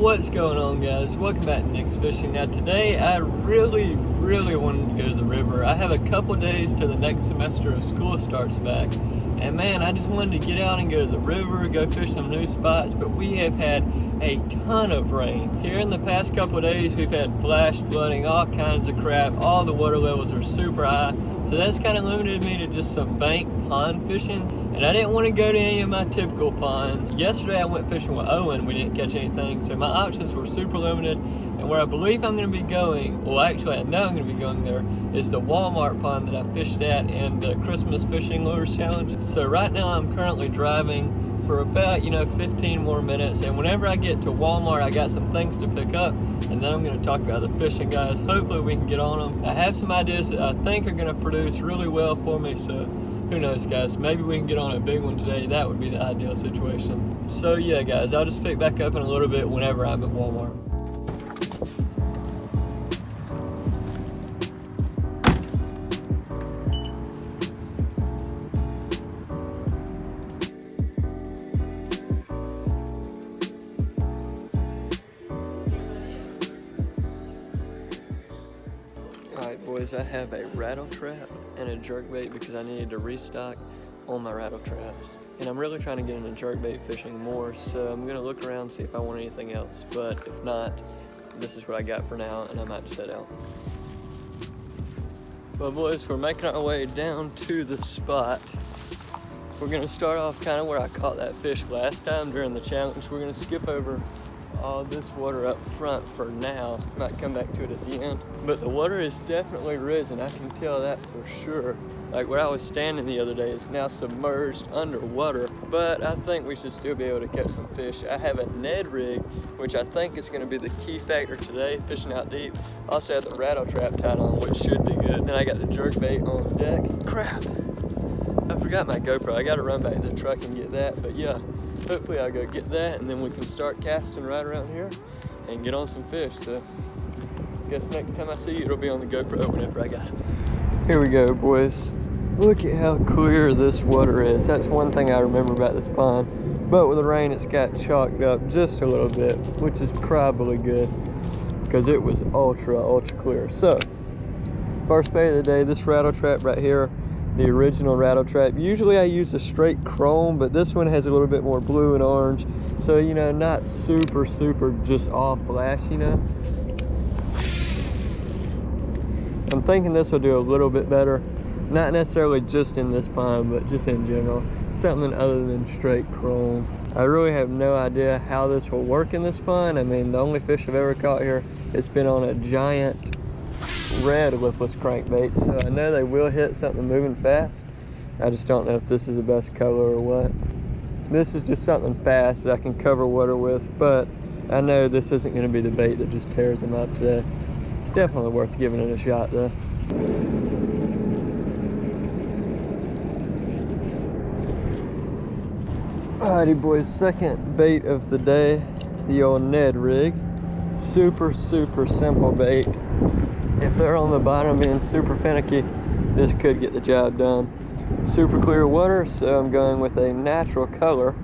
What's going on, guys? Welcome back to Nick's Fishing. Now today I really wanted to go to the river. I have a couple days till the next semester of school starts back, and man, I just wanted to get out and go to the river, go fish some new spots. But we have had a ton of rain here in the past couple days. We've had flash flooding, all kinds of crap. All the water levels are super high, so that's kind of limited me to just some bank pond fishing. And I didn't want to go to any of my typical ponds. Yesterday I went fishing with Owen. We didn't catch anything, so my options were super limited. And where I believe I'm going to be going, well actually I know I'm going to be going there, is the Walmart pond that I fished at in the Christmas Fishing Lures Challenge. So right now I'm currently driving for about 15 more minutes, and whenever I get to Walmart I got some things to pick up, and then I'm going to talk about the fishing, guys. Hopefully we can get on them. I have some ideas that I think are going to produce really well for me, so who knows, guys, maybe we can get on a big one today. That would be the ideal situation. So yeah, guys, I'll just pick back up in a little bit whenever I'm at Walmart. Alright boys, I have a rattle trap and a jerkbait because I needed to restock on my rattle traps. And I'm really trying to get into jerkbait fishing more, so I'm going to look around and see if I want anything else. But if not, this is what I got for now, and I might just head out. Well boys, we're making our way down to the spot. We're going to start off kind of where I caught that fish last time during the challenge. We're going to skip over all this water up front for now. Might come back to it at the end. But the water is definitely risen. I can tell that for sure. Like where I was standing the other day is now submerged underwater. But I think we should still be able to catch some fish. I have a Ned rig, which I think is going to be the key factor today, fishing out deep. Also have the rattle trap tied on, which should be good. Then I got the jerkbait on deck. Crap! I forgot my GoPro. I got to run back to the truck and get that. But yeah, hopefully I'll go get that, and then we can start casting right around here and get on some fish. So I guess next time I see you, it'll be on the GoPro whenever I got it. Here we go, boys. Look at how clear this water is. That's one thing I remember about this pond. But with the rain, it's got chalked up just a little bit, which is probably good because it was ultra clear. So first bait of the day, this rattle trap right here, the original rattle trap. Usually I use a straight chrome, but this one has a little bit more blue and orange, so not super just all flash. I'm thinking this will do a little bit better, not necessarily just in this pond, but just in general, something other than straight chrome. I really have no idea how this will work in this pond. I mean, the only fish I've ever caught here, it's been on a giant red lipless crankbait, so I know they will hit something moving fast. I just don't know if this is the best color or what. This is just something fast that I can cover water with, but I know this isn't going to be the bait that just tears them up today. It's definitely worth giving it a shot though. Alrighty boys, second bait of the day, the old Ned rig. Super simple bait. If they're on the bottom being super finicky, this could get the job done. Super clear water, so I'm going with a natural color,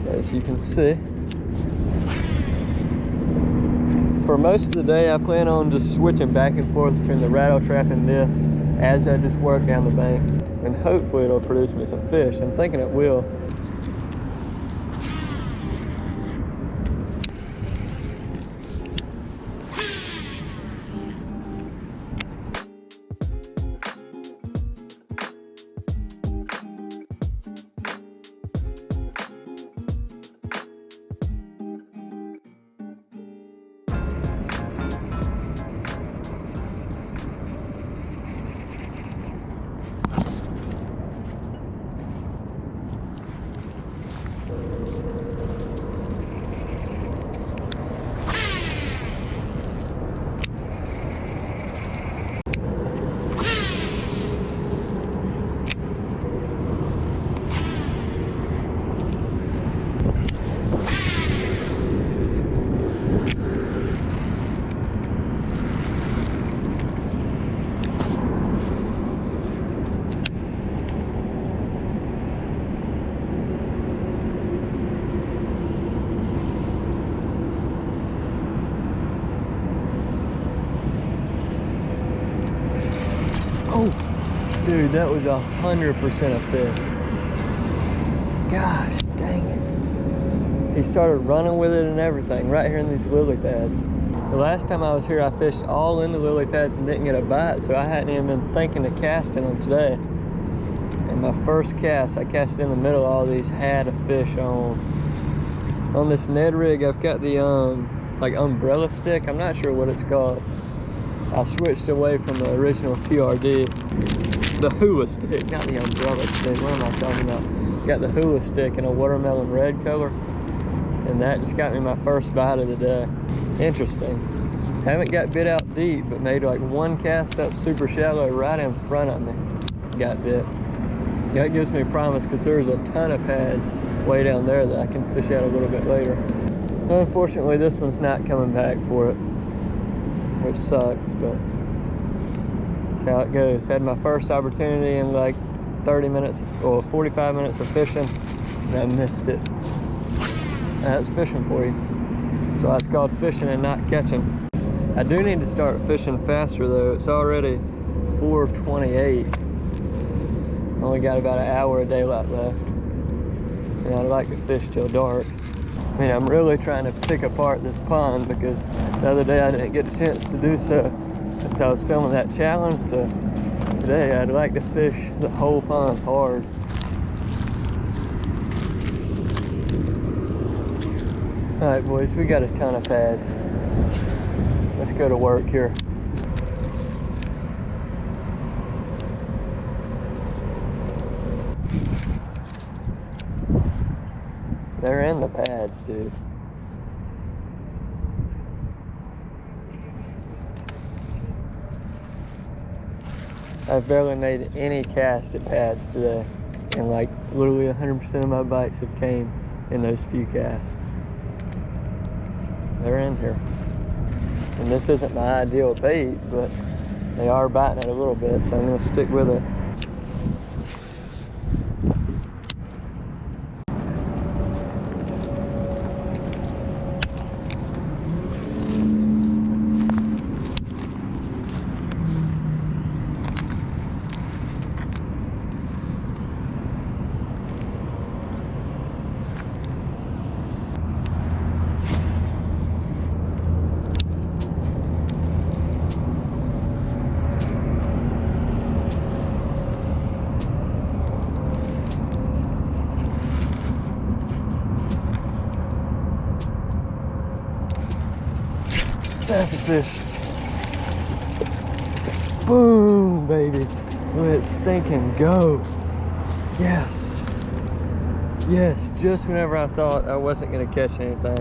as you can see. For most of the day, I plan on just switching back and forth between the rattle trap and this as I just work down the bank, and hopefully it'll produce me some fish. I'm thinking it will. Dude, that was 100% a fish. Gosh, dang it. He started running with it and everything right here in these lily pads. The last time I was here, I fished all in the lily pads and didn't get a bite, so I hadn't even been thinking to cast in them today. And my first cast, I cast in the middle of all these, had a fish on. On this Ned rig, I've got the like umbrella stick. I'm not sure what it's called. I switched away from the original TRD. The hula stick, not the umbrella stick. What am I talking about? Got the hula stick in a watermelon red color. And that just got me my first bite of the day. Interesting. Haven't got bit out deep, but made like one cast up super shallow right in front of me. Got bit. That gives me promise because there's a ton of pads way down there that I can fish out a little bit later. Unfortunately, this one's not coming back for it, which sucks, but that's how it goes. Had my first opportunity in like 30 minutes or 45 minutes of fishing, and I missed it. That's fishing for you. So that's called fishing and not catching. I do need to start fishing faster though. It's already 4:28. Only got about an hour of daylight left. And I'd like to fish till dark. I mean, I'm really trying to pick apart this pond because the other day I didn't get a chance to do so since I was filming that challenge. So today I'd like to fish the whole pond hard. All right, boys, we got a ton of pads. Let's go to work here. They're in the pads, dude. I've barely made any cast at pads today. And like literally 100% of my bites have came in those few casts. They're in here. And this isn't my ideal bait, but they are biting it a little bit, so I'm gonna stick with it. That's a fish. Boom, baby. Let's stinking go. Yes. Yes, just whenever I thought I wasn't gonna catch anything.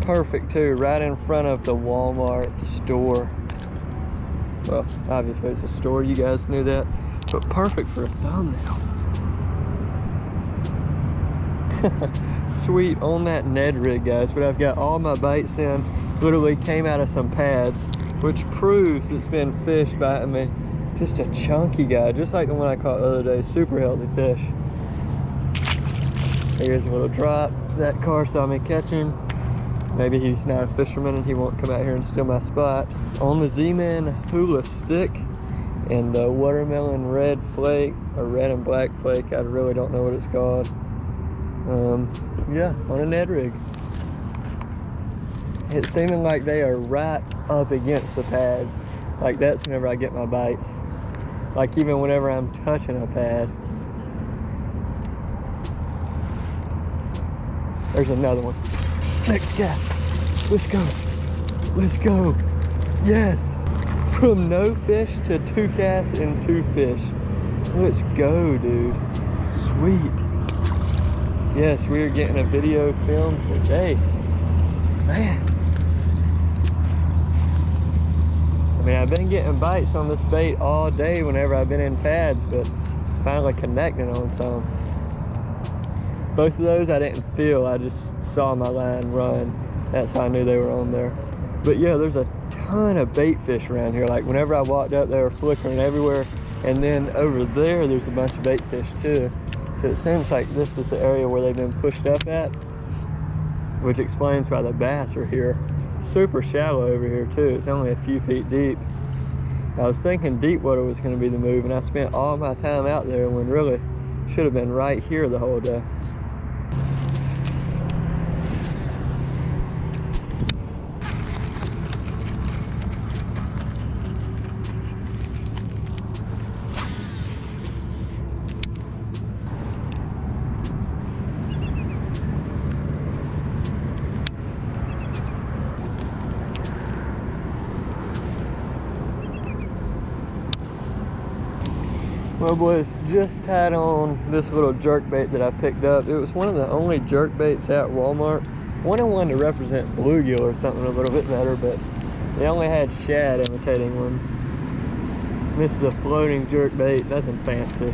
Perfect too, right in front of the Walmart store. Well, obviously it's a store, you guys knew that, but perfect for a thumbnail. Sweet on that Ned rig, guys, but I've got all my bites in. Literally came out of some pads, which proves it's been fish biting me. Just a chunky guy, just like the one I caught the other day. Super healthy fish. Here's a little drop. That car saw me catch him. Maybe he's not a fisherman and he won't come out here and steal my spot. On the Z-Man hula stick and the watermelon red flake, or red and black flake, I really don't know what it's called. Yeah, on a Ned rig. It's seeming like they are right up against the pads. Like that's whenever I get my bites. Like even whenever I'm touching a pad. There's another one. Next cast. Let's go. Let's go. Yes. From no fish to 2 casts and 2 fish. Let's go, dude. Sweet. Yes, we are getting a video filmed today. Man. I mean, I've been getting bites on this bait all day whenever I've been in pads, but finally connecting on some. Both of those I didn't feel, I just saw my line run. That's how I knew they were on there. But yeah, there's a ton of bait fish around here. Like whenever I walked up, they were flickering everywhere. And then over there, there's a bunch of bait fish too. So it seems like this is the area where they've been pushed up at, which explains why the bass are here. Super shallow over here too. It's only a few feet deep. I was thinking deep water was going to be the move, and I spent all my time out there when really should have been right here the whole day. Well, boys, just tied on this little jerk bait that I picked up. It was one of the only jerk baits at Walmart. Wanted to represent bluegill or something a little bit better, but they only had shad imitating ones. This is a floating jerk bait, nothing fancy.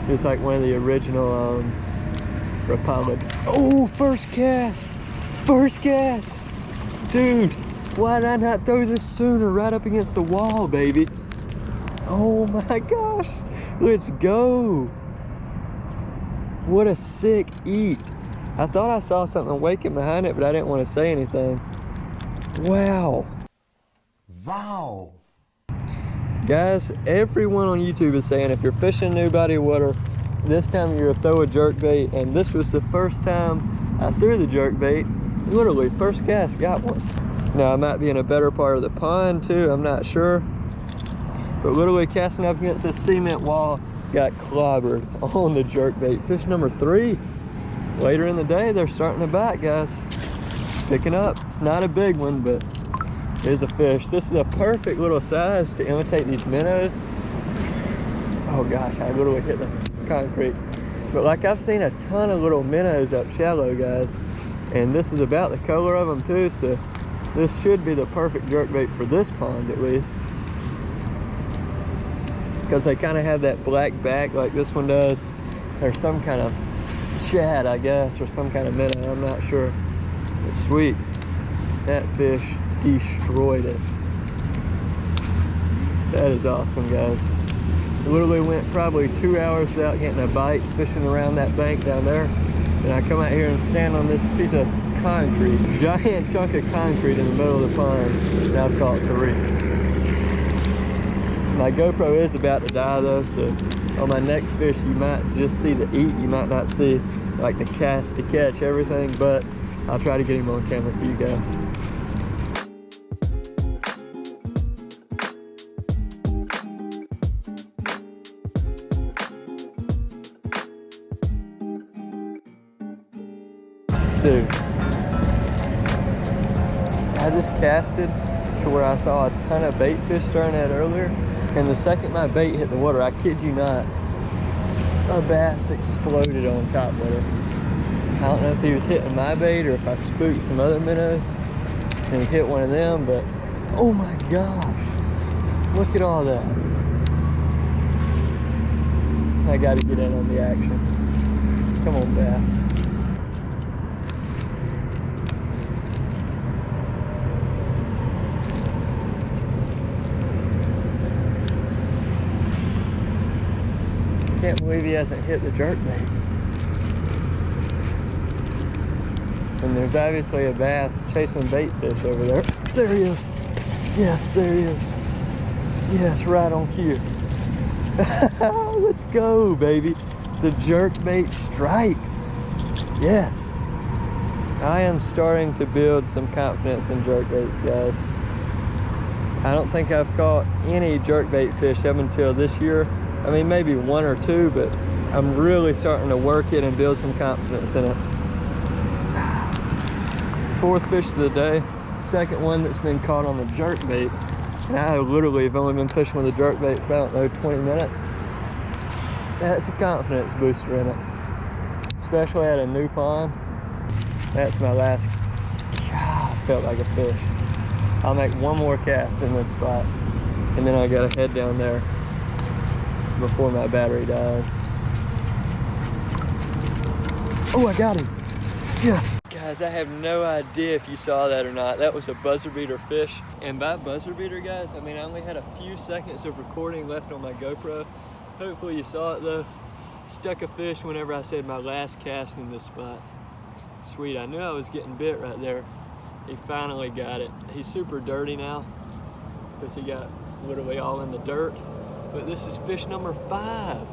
Just like one of the original Republic. Oh, first cast! First cast! Dude, why did I not throw this sooner? Right up against the wall, baby. Oh my gosh, let's go. What a sick eat. I thought I saw something waking behind it, but I didn't want to say anything. Wow. Wow. Guys, everyone on YouTube is saying if you're fishing new body water, this time you're gonna throw a jerk bait, and this was the first time I threw the jerk bait. Literally, first cast, got one. Now I might be in a better part of the pond too, I'm not sure. But literally casting up against this cement wall, got clobbered on the jerk bait. Fish number 3. Later in the day, they're starting to bite, guys. Picking up. Not a big one, but there's a fish. This is a perfect little size to imitate these minnows. Oh gosh, I literally hit the concrete. But like, I've seen a ton of little minnows up shallow, guys. And this is about the color of them too, so this should be the perfect jerk bait for this pond at least. Because they kind of have that black back like this one does. Or some kind of shad, I guess, or some kind of minnow, I'm not sure. But sweet, that fish destroyed it. That is awesome, guys. Literally went probably 2 hours without getting a bite fishing around that bank down there. And I come out here and stand on this piece of concrete, giant chunk of concrete in the middle of the pond, and I've caught 3. My GoPro is about to die though, so on my next fish you might just see the eat, you might not see like the cast to catch everything, but I'll try to get him on camera for you guys. Dude, I just casted to where I saw a ton of bait fish starting at earlier, and the second my bait hit the water, I kid you not, a bass exploded on top water. I don't know if he was hitting my bait or if I spooked some other minnows and he hit one of them, but oh my gosh, look at all that. I gotta get in on the action. Come on, bass. Can't believe he hasn't hit the jerk bait. And there's obviously a bass chasing bait fish over there. There he is. Yes, there he is. Yes, right on cue. Let's go, baby. The jerk bait strikes. Yes. I am starting to build some confidence in jerk baits, guys. I don't think I've caught any jerk bait fish up until this year. I mean, maybe 1 or 2, but I'm really starting to work it and build some confidence in it. 4th fish of the day, 2nd one that's been caught on the jerk bait. And I literally have only been fishing with a jerk bait for, I don't know, 20 minutes. That's a confidence booster in it. Especially at a new pond. That's my last, God, felt like a fish. I'll make 1 more cast in this spot, and then I gotta head down there before my battery dies. Oh, I got him. Yes. Guys, I have no idea if you saw that or not. That was a buzzer beater fish. And by buzzer beater, guys, I mean, I only had a few seconds of recording left on my GoPro. Hopefully you saw it though. Stuck a fish whenever I said my last cast in this spot. Sweet, I knew I was getting bit right there. He finally got it. He's super dirty now because he got literally all in the dirt. But this is fish number 5.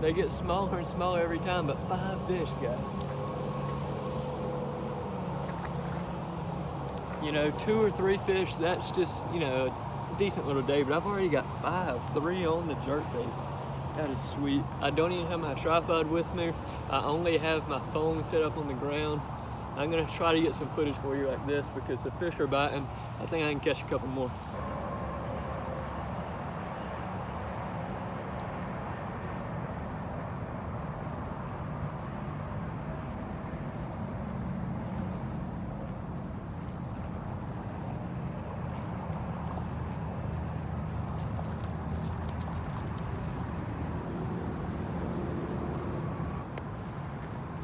They get smaller and smaller every time, but 5 fish, guys. You know, 2 or 3 fish, that's just, you know, a decent little day, but I've already got 5, 3 on the jerkbait. That is sweet. I don't even have my tripod with me. I only have my phone set up on the ground. I'm gonna try to get some footage for you like this because the fish are biting. I think I can catch a couple more.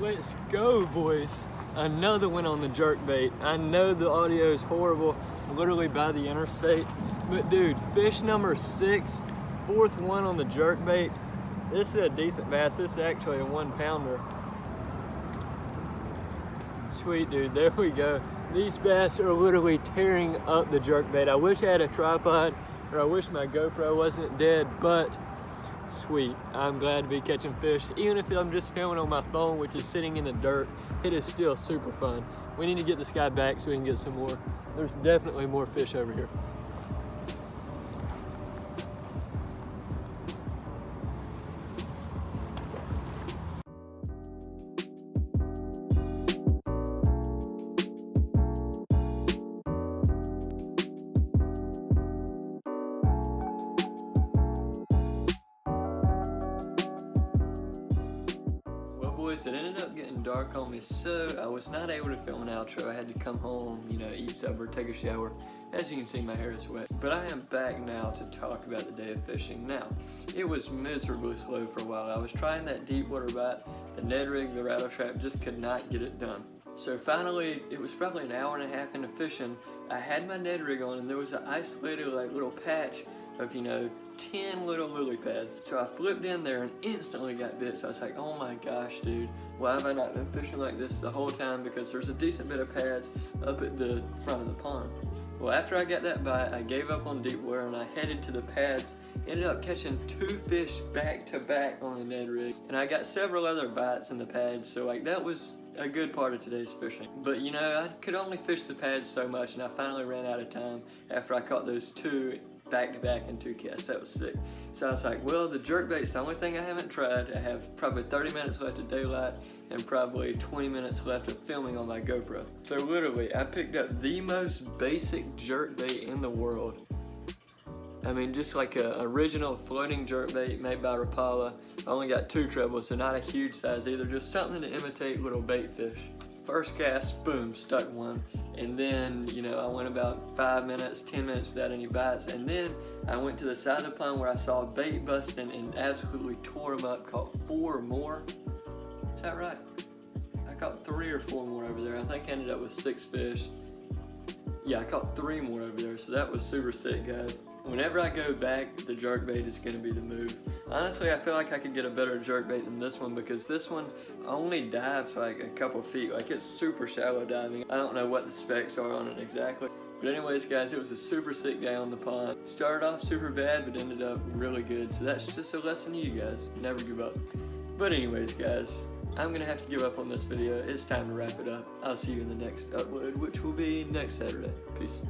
Let's go, boys. Another one on the jerkbait. I know the audio is horrible, literally by the interstate, but dude, fish number 6, 4th one on the jerkbait. This is a decent bass. This is actually a 1-pounder. Sweet, dude, there we go. These bass are literally tearing up the jerkbait. I wish I had a tripod, or I wish my GoPro wasn't dead, but sweet. I'm glad to be catching fish. Even if I'm just filming on my phone, which is sitting in the dirt, it is still super fun. We need to get this guy back so we can get some more. There's definitely more fish over here. Boys, it ended up getting dark on me, so I was not able to film an outro. I had to come home, you know, eat supper, take a shower. As you can see, my hair is wet. But I am back now to talk about the day of fishing. Now, it was miserably slow for a while. I was trying that deep water bite, the Ned rig, the rattle trap, just could not get it done. So finally, it was probably an hour and a half into fishing. I had my Ned rig on, and there was an isolated like little patch of, you know, 10 little lily pads. So I flipped in there and instantly got bit. So I was like, oh my gosh, dude, why have I not been fishing like this the whole time? Because there's a decent bit of pads up at the front of the pond. Well, after I got that bite, I gave up on deep water and I headed to the pads. Ended up catching 2 fish back to back on the Ned rig. And I got several other bites in the pads, so like that was a good part of today's fishing. But you know, I could only fish the pads so much, and I finally ran out of time after I caught those 2 back to back in 2 casts. That was sick. So I was like, well, the jerkbait's the only thing I haven't tried. I have probably 30 minutes left of daylight and probably 20 minutes left of filming on my GoPro. So literally, I picked up the most basic jerkbait in the world. I mean, just like a original floating jerkbait made by Rapala. I only got 2 trebles, so not a huge size either, just something to imitate little bait fish. First cast, boom, stuck one. And then, you know, I went about 5 minutes, 10 minutes without any bites. And then I went to the side of the pond where I saw bait busting and absolutely tore them up, caught 4 more. Is that right? I caught 3 or 4 more over there. I think I ended up with 6 fish. Yeah, I caught 3 more over there, so that was super sick, guys. Whenever I go back, the jerkbait is going to be the move. Honestly, I feel like I could get a better jerkbait than this one because this one only dives like a couple feet. Like, it's super shallow diving. I don't know what the specs are on it exactly. But anyways, guys, it was a super sick day on the pond. Started off super bad, but ended up really good. So that's just a lesson to you guys. Never give up. But anyways, guys, I'm going to have to give up on this video. It's time to wrap it up. I'll see you in the next upload, which will be next Saturday. Peace.